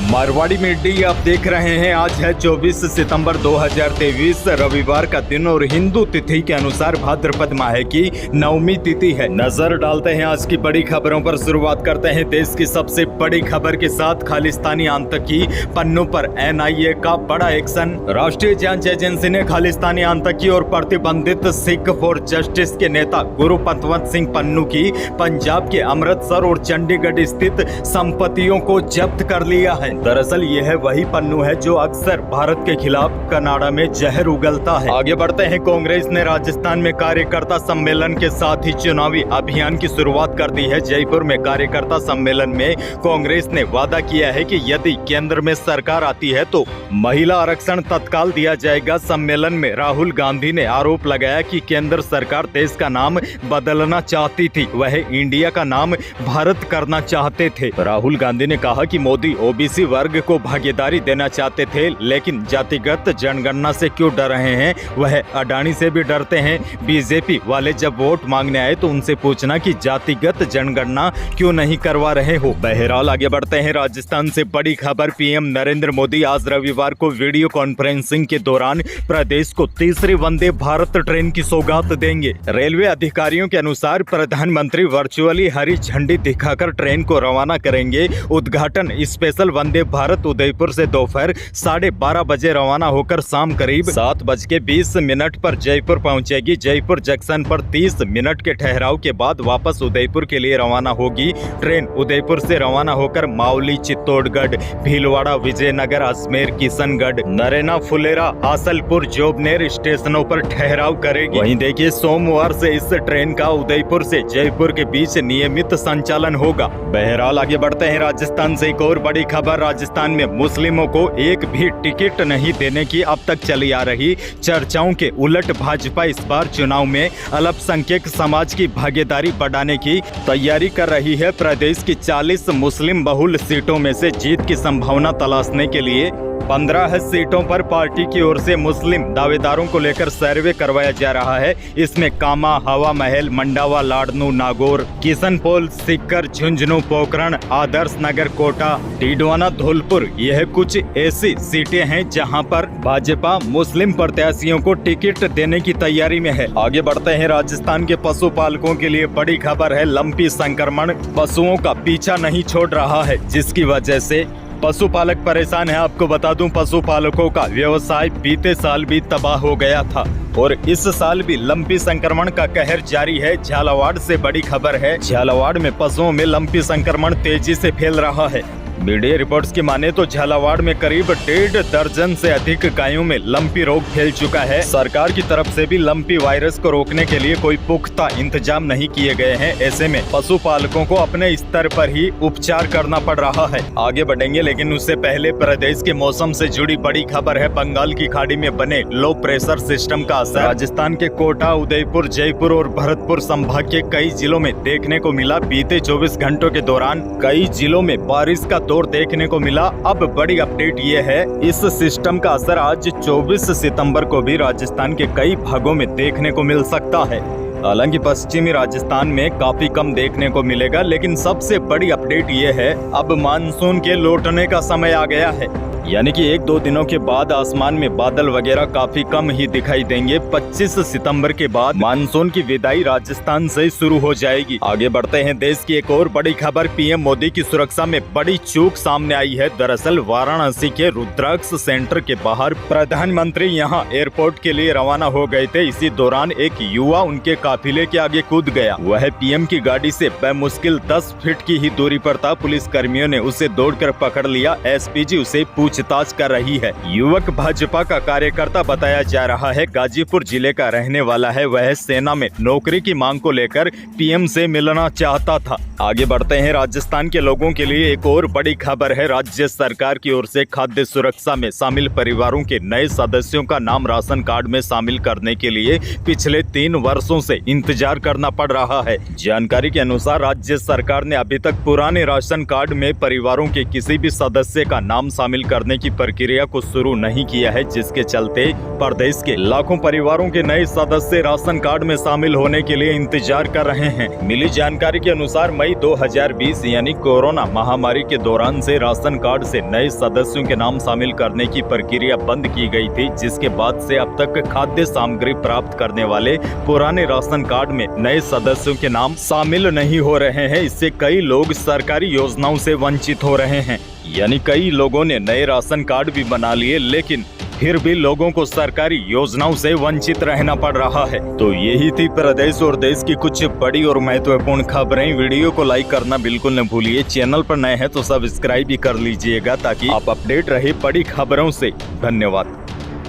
Marwari media आप देख रहे हैं। आज है 24 सितंबर 2023 रविवार का दिन और हिंदू तिथि के अनुसार भाद्रपद माह की नवमी तिथि है। नजर डालते हैं आज की बड़ी खबरों पर। शुरुआत करते हैं देश की सबसे बड़ी खबर के साथ। खालिस्तानी आतंकी पन्नू पर एनआईए का बड़ा एक्शन। राष्ट्रीय जांच एजेंसी ने खालिस्तानी आतंकी और प्रतिबंधित सिख फॉर जस्टिस के नेता गुरु पतवंत सिंह पन्नू की पंजाब के अमृतसर और चंडीगढ़ स्थित संपत्तियों को जब्त कर लिया है। दरअसल यह वही पन्नू है जो अक्सर भारत के खिलाफ कनाडा में जहर उगलता है। आगे बढ़ते हैं। कांग्रेस ने राजस्थान में कार्यकर्ता सम्मेलन के साथ ही चुनावी अभियान की शुरुआत कर दी है। जयपुर में कार्यकर्ता सम्मेलन में कांग्रेस ने वादा किया है कि यदि केंद्र में सरकार आती है तो महिला आरक्षण तत्काल दिया जाएगा। सम्मेलन में राहुल गांधी ने आरोप लगाया कि केंद्र सरकार देश का नाम बदलना चाहती थी, वह इंडिया का नाम भारत करना चाहते थे। राहुल गांधी ने कहा कि मोदी ओबीसी वर्ग को भागीदारी देना चाहते थे, लेकिन जातिगत जनगणना से क्यों डर रहे हैं? वह अडानी से भी डरते हैं। बीजेपी वाले जब वोट मांगने आए तो उनसे पूछना कि जातिगत जनगणना क्यों नहीं करवा रहे हो। बहरहाल आगे बढ़ते हैं। राजस्थान से बड़ी खबर। पीएम नरेंद्र मोदी आज रविवार को वीडियो कॉन्फ्रेंसिंग के दौरान प्रदेश को तीसरी वंदे भारत ट्रेन की सौगात देंगे। रेलवे अधिकारियों के अनुसार प्रधानमंत्री वर्चुअली हरी झंडी दिखाकर ट्रेन को रवाना करेंगे। उद्घाटन स्पेशल वंदे भारत उदयपुर से दोपहर 12:30 बजे रवाना होकर शाम करीब 7:20 पर जयपुर पहुंचेगी। जयपुर जंक्शन पर 30 मिनट के ठहराव के बाद वापस उदयपुर के लिए रवाना होगी। ट्रेन उदयपुर से रवाना होकर मावली, चित्तौड़गढ़, भीलवाड़ा, विजयनगर, अजमेर, किशनगढ़, नरेना, फुलेरा, आसलपुर, जोबनेर स्टेशनों पर ठहराव करेगी। वहीं देखिए, सोमवार से इस ट्रेन का उदयपुर से जयपुर के बीच नियमित संचालन होगा। बहरहाल आगे बढ़ते हैं। राजस्थान से एक और बड़ी खबर। राजस्थान में मुस्लिमों को एक भी टिकट नहीं देने की अब तक चली आ रही चर्चाओं के उलट भाजपा इस बार चुनाव में अल्पसंख्यक समाज की भागीदारी बढ़ाने की तैयारी कर रही है। प्रदेश की 40 मुस्लिम बहुल सीटों में से जीत की संभावना तलाशने के लिए 15 सीटों पर पार्टी की ओर से मुस्लिम दावेदारों को लेकर सर्वे करवाया जा रहा है। इसमें कामा, हवा महल, मंडावा, लाडनू, नागौर, किशनपोल, सीकर, झुंझुनू, पोखरण, आदर्श नगर, कोटा, डीडवाना, धौलपुर, यह कुछ ऐसी सीटें हैं जहां पर भाजपा मुस्लिम प्रत्याशियों को टिकट देने की तैयारी में है। आगे बढ़ते हैं। राजस्थान के पशुपालकों के लिए बड़ी खबर है। लंपी संक्रमण पशुओं का पीछा नहीं छोड़ रहा है, जिसकी वजह से पशुपालक परेशान है। आपको बता दूं, पशुपालकों का व्यवसाय बीते साल भी तबाह हो गया था और इस साल भी लंपी संक्रमण का कहर जारी है। झालावाड़ से बड़ी खबर है। झालावाड़ में पशुओं में लंपी संक्रमण तेजी से फैल रहा है। मीडिया रिपोर्ट्स की माने तो झालावाड़ में करीब 1.5 दर्जन से अधिक गायों में लंपी रोग फैल चुका है। सरकार की तरफ से भी लंपी वायरस को रोकने के लिए कोई पुख्ता इंतजाम नहीं किए गए हैं। ऐसे में पशुपालकों को अपने स्तर पर ही उपचार करना पड़ रहा है। आगे बढ़ेंगे, लेकिन उससे पहले प्रदेश के मौसम से जुड़ी बड़ी खबर है। बंगाल की खाड़ी में बने लो प्रेशर सिस्टम का असर राजस्थान के कोटा, उदयपुर, जयपुर और भरतपुर संभाग के कई जिलों में देखने को मिला। बीते 24 घंटों के दौरान कई जिलों में बारिश का दौर देखने को मिला। अब बड़ी अपडेट ये है, इस सिस्टम का असर आज 24 सितंबर को भी राजस्थान के कई भागों में देखने को मिल सकता है। हालांकि पश्चिमी राजस्थान में काफी कम देखने को मिलेगा, लेकिन सबसे बड़ी अपडेट ये है, अब मानसून के लौटने का समय आ गया है। यानी कि 1-2 दिनों के बाद आसमान में बादल वगैरह काफी कम ही दिखाई देंगे। 25 सितंबर के बाद मानसून की विदाई राजस्थान से शुरू हो जाएगी। आगे बढ़ते हैं। देश की एक और बड़ी खबर। पीएम मोदी की सुरक्षा में बड़ी चूक सामने आई है। दरअसल वाराणसी के रुद्राक्ष सेंटर के बाहर प्रधानमंत्री यहां एयरपोर्ट के लिए रवाना हो गए थे। इसी दौरान एक युवा उनके काफिले के आगे कूद गया। वह पीएम की गाड़ी से बेमुश्किल 10 फीट की ही दूरी पर था। पुलिस कर्मियों ने उसे दौड़कर पकड़ लिया। एसपीजी उसे पूछताछ कर रही है। युवक भाजपा का कार्यकर्ता बताया जा रहा है। गाजीपुर जिले का रहने वाला है। वह सेना में नौकरी की मांग को लेकर पीएम से मिलना चाहता था। आगे बढ़ते हैं। राजस्थान के लोगों के लिए एक और बड़ी खबर है। राज्य सरकार की ओर से खाद्य सुरक्षा में शामिल परिवारों के नए सदस्यों का नाम राशन कार्ड में शामिल करने के लिए पिछले 3 वर्षों से इंतजार करना पड़ रहा है। जानकारी के अनुसार राज्य सरकार ने अभी तक पुराने राशन कार्ड में परिवारों के किसी भी सदस्य का नाम शामिल कर करने की प्रक्रिया को शुरू नहीं किया है, जिसके चलते प्रदेश के लाखों परिवारों के नए सदस्य राशन कार्ड में शामिल होने के लिए इंतजार कर रहे हैं। मिली जानकारी के अनुसार मई 2020 यानी कोरोना महामारी के दौरान से राशन कार्ड से नए सदस्यों के नाम शामिल करने की प्रक्रिया बंद की गई थी, जिसके बाद से अब तक खाद्य सामग्री प्राप्त करने वाले पुराने राशन कार्ड में नए सदस्यों के नाम शामिल नहीं हो रहे हैं। इससे कई लोग सरकारी योजनाओं से वंचित हो रहे हैं। यानी कई लोगों ने नए राशन कार्ड भी बना लिए, लेकिन फिर भी लोगों को सरकारी योजनाओं से वंचित रहना पड़ रहा है। तो यही थी प्रदेश और देश की कुछ बड़ी और महत्वपूर्ण खबरें। वीडियो को लाइक करना बिल्कुल न भूलिए। चैनल पर नए हैं तो सब्सक्राइब भी कर लीजिएगा ताकि आप अपडेट रहे बड़ी खबरों से। धन्यवाद।